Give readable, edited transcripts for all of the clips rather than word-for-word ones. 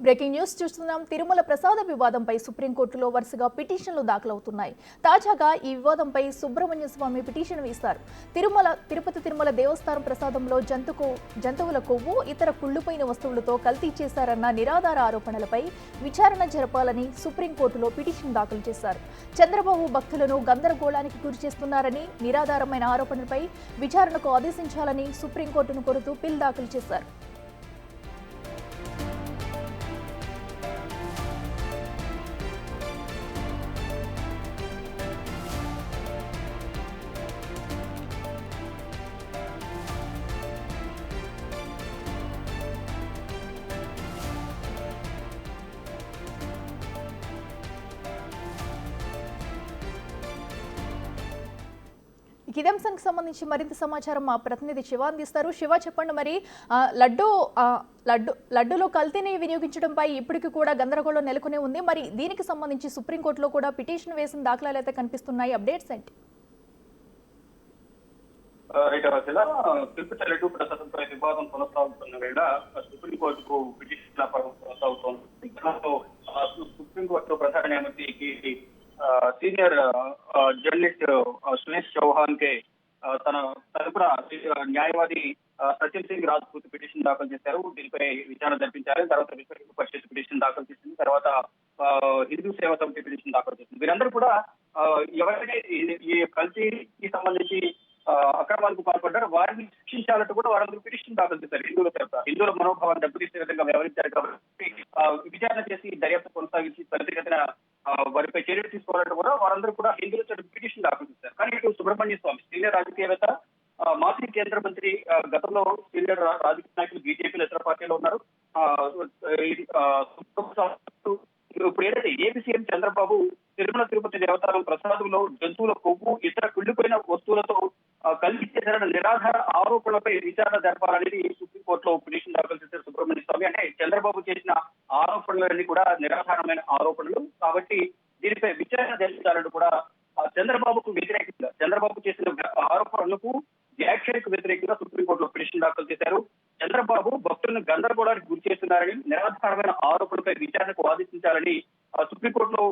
Breaking news చూస్తున్నాం. తిరుమల ప్రసాద వివాదంపై సుప్రీంకోర్టులో వరుసగా పిటిషన్లు దాఖలవుతున్నాయి. తాజాగా ఈ వివాదంపై సుబ్రహ్మణ్య స్వామి పిటిషన్ వేశారు. తిరుమల దేవస్థానం ప్రసాదంలో జంతువుల కొవ్వు, ఇతర కుళ్లిపోయిన వస్తువులతో కల్తీ చేశారన్న నిరాధార ఆరోపణలపై విచారణ జరపాలని సుప్రీంకోర్టులో పిటిషన్ దాఖలు చేశారు. చంద్రబాబు భక్తులను గందరగోళానికి గురిచేస్తున్నారని, నిరాధారమైన ఆరోపణలపై విచారణకు ఆదేశించాలని సుప్రీంకోర్టును కోరుతూ పిల్ దాఖలు చేశారు. ఇదే అంశానికి సంబంధించి మరింత సమాచారం మా ప్రతినిధి శివ అందిస్తారు. శివ, చెప్పండి, మరి లడ్డూలో కల్తీని వినియోగించడంపై ఇప్పటికీ కూడా గందరగోళం నెలకొనే ఉంది. మరి దీనికి సంబంధించి సుప్రీంకోర్టులో కూడా పిటిషన్ వేసిన దాఖలాలు అయితే కనిపిస్తున్నాయి. అప్డేట్స్ ఏంటి? తిరుపతి లడ్డూ ప్రసాదంపై వివాదం కొనసాగుతున్న వేళ సుప్రీంకోర్టుకు పిటిషన్ కొనసాగుతోంది. సుప్రీంకోర్టు ప్రధాన న్యాయమూర్తికి సీనియర్ జర్నలిస్ట్ సురేష్ చౌహాన్ కే తన తరపున న్యాయవాది సత్యం సింగ్ రాజ్పూత్ పిటిషన్ దాఖలు చేశారు. దీనిపై విచారణ జరిపించారు. తర్వాత విశ్వ హిందూ పరిషత్ పిటిషన్ దాఖలు చేసింది. తర్వాత హిందూ సేవా సమితి పిటిషన్ దాఖలు చేసింది. వీరందరూ కూడా ఎవరైతే ఈ కల్తీకి సంబంధించి అక్రమాలకు పాల్పడ్డారు వారిని శిక్షించాలంటూ కూడా వారందరూ పిటిషన్ దాఖలు చేశారు. హిందువుల మనోభావాన్ని దెబ్బతీసే విధంగా వ్యవహరించారు కాబట్టి విచారణ చేసి దర్యాప్తు కొనసాగించి త్వరితగతిన వారిపై చర్యలు తీసుకోవాలంటూ కూడా వారందరూ కూడా హిందువుల పిటిషన్ దాఖలు చేశారు. కానీ ఇటు సుబ్రహ్మణ్య స్వామి సీనియర్ రాజకీయవేత్త, మాజీ కేంద్ర మంత్రి, గతంలో సీనియర్ రాజకీయ నాయకులు బీజేపీలో ఇతర పార్టీలో ఉన్నారు. ఇప్పుడు ఏదైతే ఏపీ సీఎం చంద్రబాబు తిరుపతి దేవస్థానం ప్రసాదంలో జంతువుల కొవ్వు, ఇతర కుళ్ళిపోయిన వస్తువులతో కల్తీ చేశారన్న నిరాధార ఆరోపణలపై విచారణ జరపాలనేది సుప్రీంకోర్టులో పిటిషన్ దాఖలు చేశారు సుబ్రహ్మణ్య స్వామి. అంటే చంద్రబాబు చేసిన ఆరోపణలన్నీ కూడా నిరాధారమైన ఆరోపణలు కాబట్టి దీనిపై విచారణ జరిపించాలంటూ కూడా చంద్రబాబు చేసిన ఆరోపణలకు వ్యాఖ్యలకు వ్యతిరేకంగా సుప్రీంకోర్టులో పిటిషన్ దాఖలు చేశారు. చంద్రబాబు భక్తులను గందరగోళానికి గురి చేస్తున్నారని, నిరాధారమైన ఆరోపణలపై విచారణకు ఆదేశించాలని సుప్రీంకోర్టులో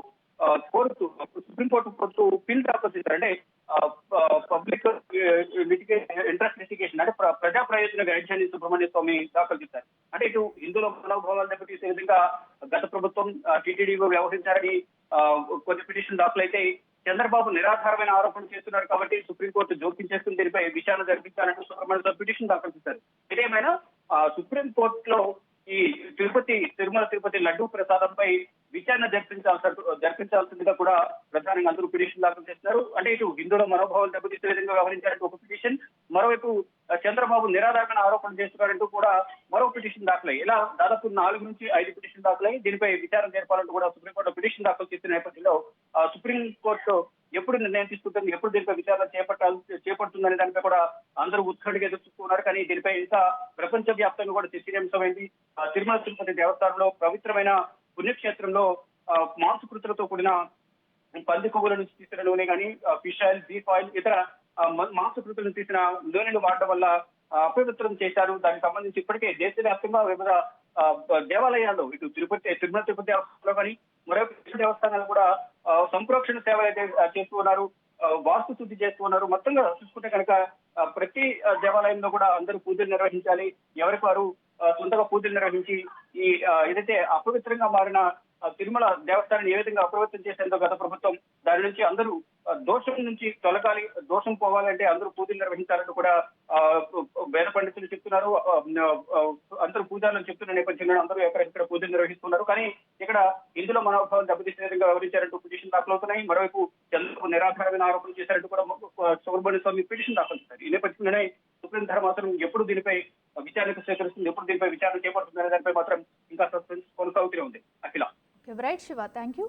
సుప్రీంకోర్టు పిల్ దాఖలు చేశారు. అంటే పబ్లిక్ ఇంట్రెస్ట్ లిటిగేషన్ అంటే ప్రజా ప్రయోజన వ్యాఖ్యాన్ని సుబ్రహ్మణ్య స్వామి దాఖలు చేశారు. అంటే ఇటు హిందువుల మనోభావాలు దెబ్బతీసే విధంగా గత ప్రభుత్వం టీటీడీగా వ్యవహరించారని కొన్ని పిటిషన్ దాఖలైతే చంద్రబాబు నిరాధారమైన ఆరోపణలు చేస్తున్నారు కాబట్టి సుప్రీంకోర్టు జోక్యం చేసుకుని దీనిపై విచారణ జరిపించాలంటూ సుబ్రహ్మణ్య పిటిషన్ దాఖలు చేశారు. ఇదేమైనా సుప్రీంకోర్టులో ఈ తిరుమల తిరుపతి లడ్డూ ప్రసాదంపై విచారణ జరిపించాల్సిందిగా కూడా ప్రధానంగా అందరూ పిటిషన్ దాఖలు చేస్తున్నారు. అంటే ఇటు హిందువుల మనోభావాలు దెబ్బతీసే విధంగా వ్యవహరించారంటూ ఒక పిటిషన్, మరోవైపు చంద్రబాబు నిరాధారమైన ఆరోపణలు చేస్తున్నారంటూ కూడా మరో పిటిషన్ దాఖలయ్యి ఇలా దాదాపు 4 నుంచి 5 పిటిషన్ దాఖలయ్యి దీనిపై విచారణ జరపాలంటూ కూడా సుప్రీంకోర్టు పిటిషన్ దాఖలు చేసిన నేపథ్యంలో సుప్రీంకోర్టు ఎప్పుడు నిర్ణయం తీసుకుంటుంది, ఎప్పుడు దీనిపై విచారణ చేపడుతుందనే దానిపై కూడా అందరూ ఉత్కంఠగా ఎదురు చూస్తున్నారు. కానీ దీనిపై ఇంకా ప్రపంచ వ్యాప్తంగా కూడా చర్చనీయాంశమైంది. తిరుమల తిరుపతి దేవస్థానంలో పవిత్రమైన పుణ్యక్షేత్రంలో మాంసకృతులతో కూడిన పంది కొవ్వుల నుంచి తీసిన నూనె కానీ, ఫిష్ ఆయిల్, బీఫ్ ఆయిల్, ఇతర మాంసకృతులను తీసిన నూనెలు వాడడం వల్ల అపవిత్రం చేశారు. దానికి సంబంధించి ఇప్పటికే దేశవ్యాప్తంగా వివిధ దేవాలయాల్లో ఇటు తిరుమల తిరుపతి దేవస్థానంలో కానీ మరొక దేవస్థానాలు కూడా సంప్రోక్షణ సేవలు అయితే చేస్తూ ఉన్నారు, వాస్తు శుద్ధి చేస్తూ ఉన్నారు. మొత్తంగా చూసుకుంటే కనుక ప్రతి దేవాలయంలో కూడా అందరూ పూజలు నిర్వహించాలి. ఎవరికి వారు సొంతగా పూజలు నిర్వహించి ఈ ఏదైతే అపవిత్రంగా మారిన తిరుమల దేవస్థానాన్ని ఏ విధంగా అప్రమత్తం చేసేందో గత ప్రభుత్వం దాని నుంచి అందరూ దోషం నుంచి తొలగాలి, దోషం పోవాలంటే అందరూ పూజలు నిర్వహించాలని కూడా వేద పండితులు చెప్తున్నారు. అందరూ పూజలను చెప్తున్న నేపథ్యంలో అందరూ ఎక్కడెక్కడ పూజలు నిర్వహిస్తున్నారు. కానీ ఇక్కడ హిందువుల మనోభావం దెబ్బతీసే విధంగా వ్యవహరించారంటూ పిటిషన్ దాఖలు అవుతున్నాయి. మరోవైపు చంద్రబాబు నిరాధారమైన ఆరోపణలు చేశారంటూ కూడా సుబ్రహ్మణ్య స్వామి పిటిషన్ దాఖలు చేశారు. ఈ నేపథ్యంలోనే సుప్రీం ధర్మాసనం ఎప్పుడు దీనిపై విచారణకు స్వీకరిస్తుంది, ఎప్పుడు దీనిపై విచారణ చేపడుతుంది అనే దానిపై మాత్రం ఇంకా సస్పెన్స్ కొనసాగుతూనే ఉంది. Akhila. Right Shiva, thank you.